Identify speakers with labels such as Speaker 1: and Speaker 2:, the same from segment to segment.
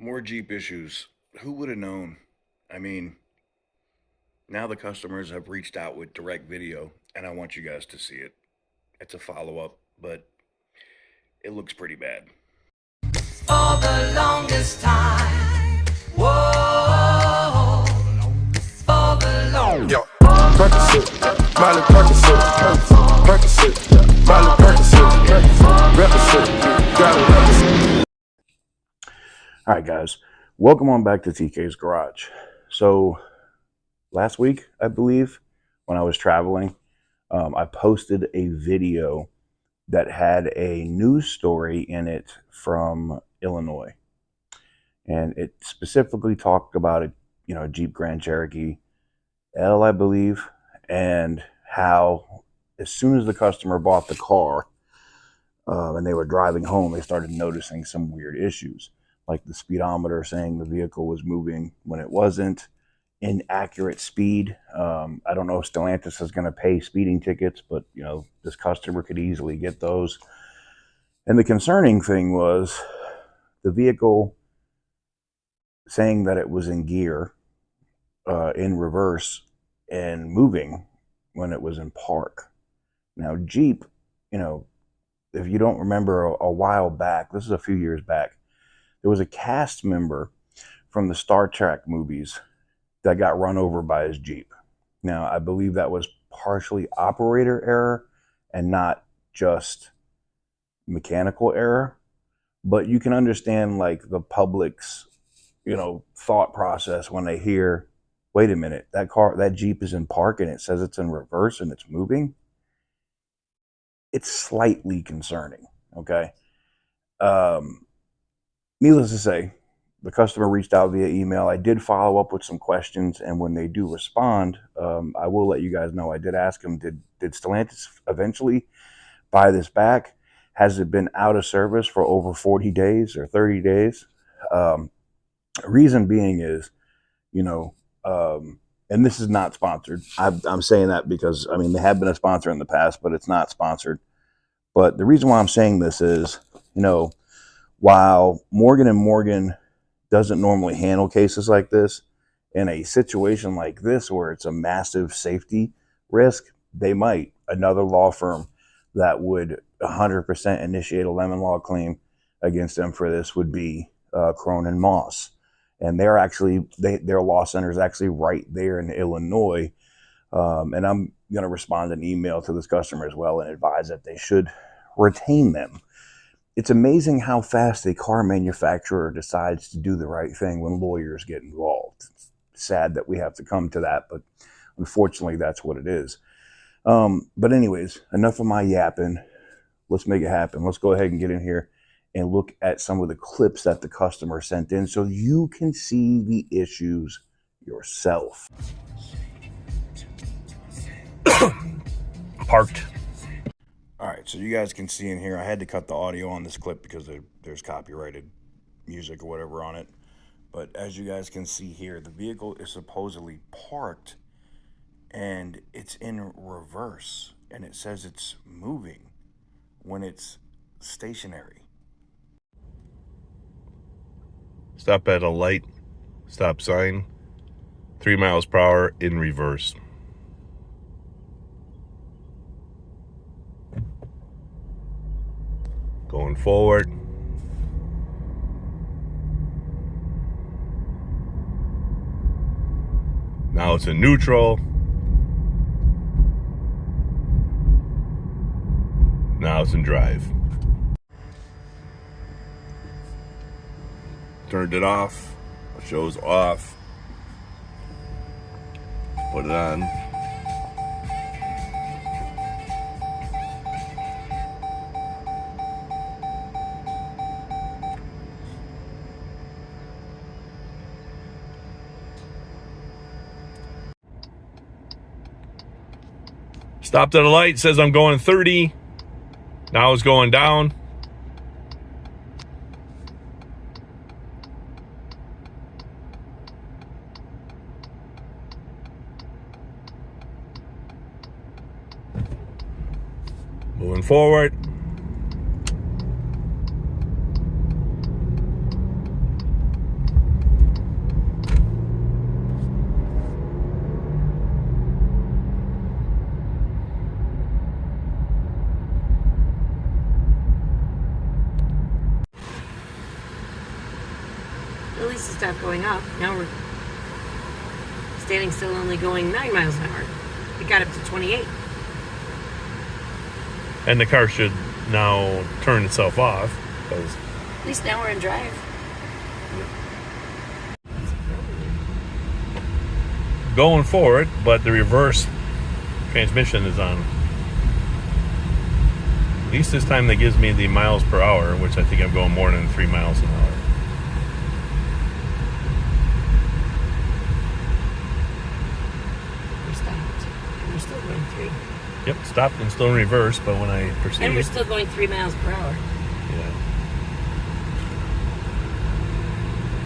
Speaker 1: More Jeep issues. Who would have known? I mean, now the customers have reached out with direct video, and I want you guys to see it. It's a follow-up, but it looks pretty bad.
Speaker 2: For the longest time. Whoa. For the longest
Speaker 3: Yo, Percocet, Miley Percocet, Percocet, Miley Percocet, represent, got it represent.
Speaker 1: All right, guys, welcome on back to TK's Garage. So last week, I believe, when I was traveling, I posted a video that had a news story in it from Illinois. And it specifically talked about a Jeep Grand Cherokee L, I believe, and how as soon as the customer bought the car and they were driving home, they started noticing some weird issues, like the speedometer saying the vehicle was moving when it wasn't, inaccurate speed. I don't know if Stellantis is going to pay speeding tickets, but this customer could easily get those. And the concerning thing was the vehicle saying that it was in gear, in reverse, and moving when it was in park. Now Jeep, if you don't remember, a while back, this is a few years back, there was a cast member from the Star Trek movies that got run over by his Jeep. Now, I believe that was partially operator error and not just mechanical error, but you can understand like the public's, thought process when they hear, wait a minute, that Jeep is in park and it says it's in reverse and it's moving. It's slightly concerning, okay? Needless to say, the customer reached out via email. I did follow up with some questions, and when they do respond, I will let you guys know. I did ask them, did Stellantis eventually buy this back? Has it been out of service for over 40 days or 30 days? Reason being is, and this is not sponsored. I'm saying that because, they have been a sponsor in the past, but it's not sponsored. But the reason why I'm saying this is, while Morgan & Morgan doesn't normally handle cases like this, in a situation like this where it's a massive safety risk, they might. Another law firm that would 100% initiate a lemon law claim against them for this would be Cronin Moss. And they're actually, their law center is actually right there in Illinois. And I'm going to respond an email to this customer as well and advise that they should retain them. It's amazing how fast a car manufacturer decides to do the right thing when lawyers get involved. It's sad that we have to come to that, but unfortunately that's what it is. But anyways, enough of my yapping. Let's make it happen. Let's go ahead and get in here and look at some of the clips that the customer sent in so you can see the issues yourself.
Speaker 3: Parked.
Speaker 1: All right, so you guys can see in here, I had to cut the audio on this clip because there's copyrighted music or whatever on it. But as you guys can see here, the vehicle is supposedly parked and it's in reverse. And it says it's moving when it's stationary.
Speaker 3: Stop at a light, stop sign, 3 miles per hour in reverse. Going forward. Now it's in neutral. Now it's in drive. Turned it off. It shows off. Put it on. Stopped at a light, says I'm going 30. Now it's going down. Moving forward.
Speaker 4: At least it stopped going up. Now we're standing still, only going 9 miles an hour. It got up to 28.
Speaker 3: And the car should now turn itself off. Because
Speaker 4: At least now we're in drive.
Speaker 3: going forward, but the reverse transmission is on. At least this time that gives me the miles per hour, which I think I'm going more than 3 miles an hour.
Speaker 4: We stopped. And we're still going 3.
Speaker 3: Yep, stopped and still in reverse, but when I proceed...
Speaker 4: And we're still going 3 miles per hour.
Speaker 3: Yeah.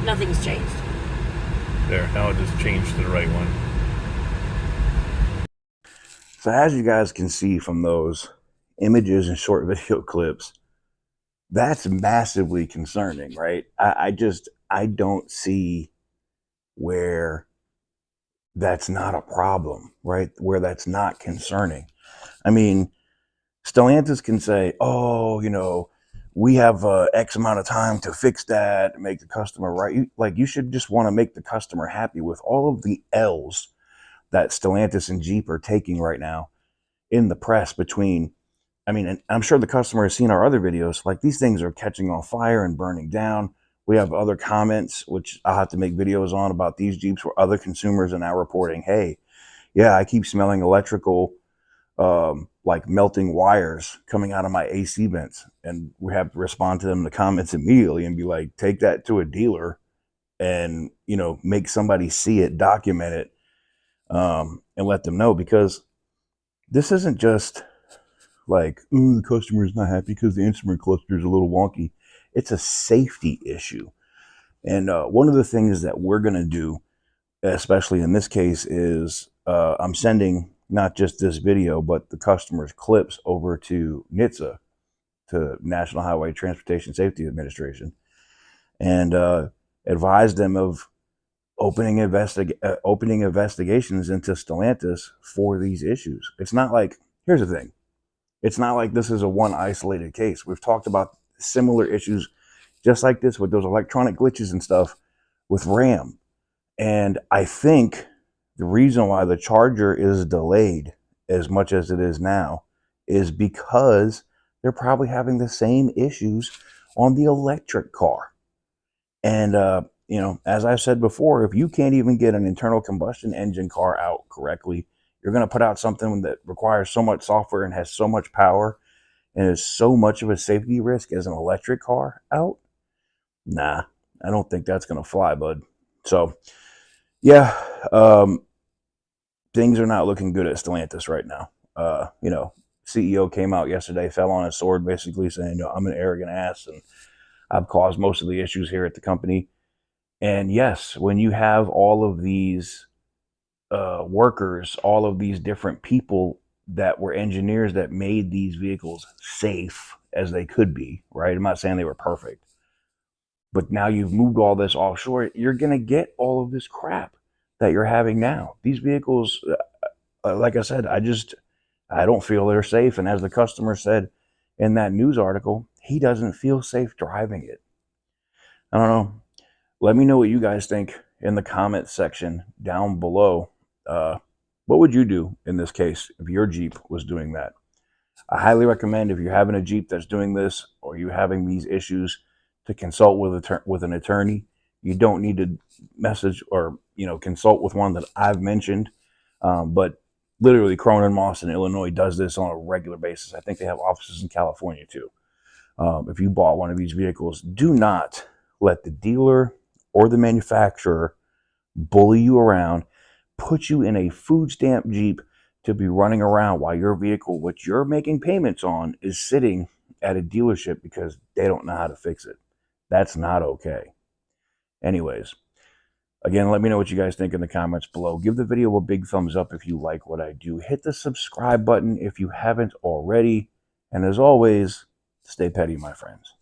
Speaker 4: Nothing's changed.
Speaker 3: There, now it just changed to the right one.
Speaker 1: So as you guys can see from those images and short video clips, that's massively concerning, right? I don't see where that's not a problem, right? Where that's not concerning. I mean, Stellantis can say, oh, you know, we have X amount of time to fix that, make the customer right. You should just want to make the customer happy with all of the L's that Stellantis and Jeep are taking right now in the press between, I mean, and I'm sure the customer has seen our other videos, like these things are catching on fire and burning down. We have other comments, which I'll have to make videos on about these Jeeps where other consumers are now reporting, hey, yeah, I keep smelling electrical, like melting wires coming out of my AC vents. And we have to respond to them in the comments immediately and be like, take that to a dealer and, you know, make somebody see it, document it, and let them know, because this isn't just like, ooh, the customer is not happy because the instrument cluster is a little wonky. It's a safety issue. And one of the things that we're going to do, especially in this case, is I'm sending not just this video, but the customer's clips over to NHTSA, to National Highway Transportation Safety Administration, and advise them of opening investigations into Stellantis for these issues. It's not like, here's the thing, it's not like this is a one isolated case. We've talked about similar issues just like this with those electronic glitches and stuff with RAM. And I think the reason why the Charger is delayed as much as it is now is because they're probably having the same issues on the electric car. And, you know, as I've said before, if you can't even get an internal combustion engine car out correctly, you're going to put out something that requires so much software and has so much power and is so much of a safety risk as an electric car out. Nah, I don't think that's going to fly, bud. So, yeah, things are not looking good at Stellantis right now. You know, CEO came out yesterday, fell on his sword, basically saying, no, I'm an arrogant ass and I've caused most of the issues here at the company. And yes, when you have all of these workers, all of these different people that were engineers that made these vehicles safe as they could be, right? I'm not saying they were perfect, but now you've moved all this offshore, you're going to get all of this crap that you're having now. These vehicles, like I said, I don't feel they're safe. And as the customer said in that news article, he doesn't feel safe driving it. I don't know. Let me know what you guys think in the comments section down below. What would you do in this case if your Jeep was doing that? I highly recommend, if you're having a Jeep that's doing this or you're having these issues, to consult with an attorney. You don't need to message or, you know, consult with one that I've mentioned. But literally, Cronin Moss in Illinois does this on a regular basis. I think they have offices in California too. If you bought one of these vehicles, do not let the dealer or the manufacturer bully you around, put you in a food stamp Jeep to be running around while your vehicle, which you're making payments on, is sitting at a dealership because they don't know how to fix it. That's not okay. Anyways, again, let me know what you guys think in the comments below. Give the video a big thumbs up if you like what I do. Hit the subscribe button if you haven't already. And as always, stay petty, my friends.